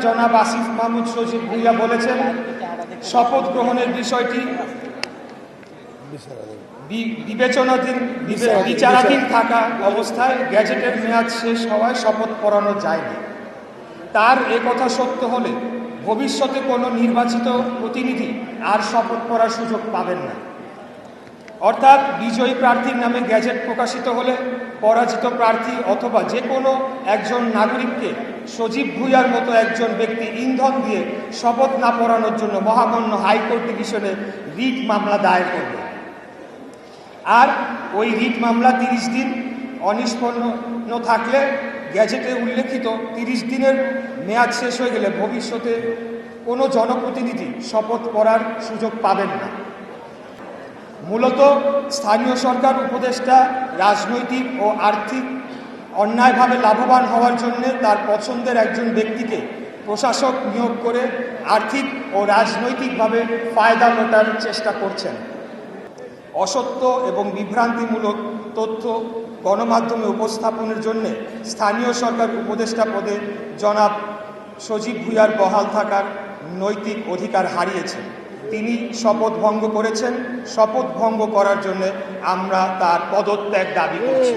জনাব আসিফ মাহমুদ সজীব ভুঁইয়া বলেছেন, শপথ গ্রহণের বিষয়টি বিচারাধীন থাকা অবস্থায় গ্যাজেটের মেয়াদ শেষ হওয়ায় শপথ পড়ানো যায়নি। তার কথা সত্য হলে ভবিষ্যতে কোনো নির্বাচিত প্রতিনিধি আর শপথ পড়ার সুযোগ পাবেন না। অর্থাৎ বিজয়ী প্রার্থীর নামে গ্যাজেট প্রকাশিত হলে পরাজিত প্রার্থী অথবা যে কোনো একজন নাগরিককে সজীব ভুঁইয়ার মতো একজন ব্যক্তি ইন্ধন দিয়ে শপথ না পড়ানোর জন্য মহামান্য হাইকোর্ট ডিভিশনে রিট মামলা দায়ের করবে। আর ওই রিট মামলা 30 দিন অনিষ্পন্ন থাকলে গ্যাজেটে উল্লেখিত 30 দিনের মেয়াদ শেষ হয়ে গেলে ভবিষ্যতে কোনো জনপ্রতিনিধি শপথ পড়ার সুযোগ পাবেন না। মূলত স্থানীয় সরকার উপদেষ্টা রাজনৈতিক ও আর্থিক অন্যায়ভাবে লাভবান হওয়ার জন্য তার পছন্দের একজন ব্যক্তিকে প্রশাসক নিয়োগ করে আর্থিক ও রাজনৈতিকভাবে ফায়দা লোটার চেষ্টা করছেন। অসত্য এবং বিভ্রান্তিমূলক তথ্য গণমাধ্যমে উপস্থাপনের জন্য স্থানীয় সরকার উপদেষ্টা পদে জনাব সজীব ভুঁইয়ার বহাল থাকার নৈতিক অধিকার হারিয়েছেন। তিনি শপথ ভঙ্গ করেছেন। শপথ ভঙ্গ করার জন্য আমরা তার পদত্যাগ দাবি করছি।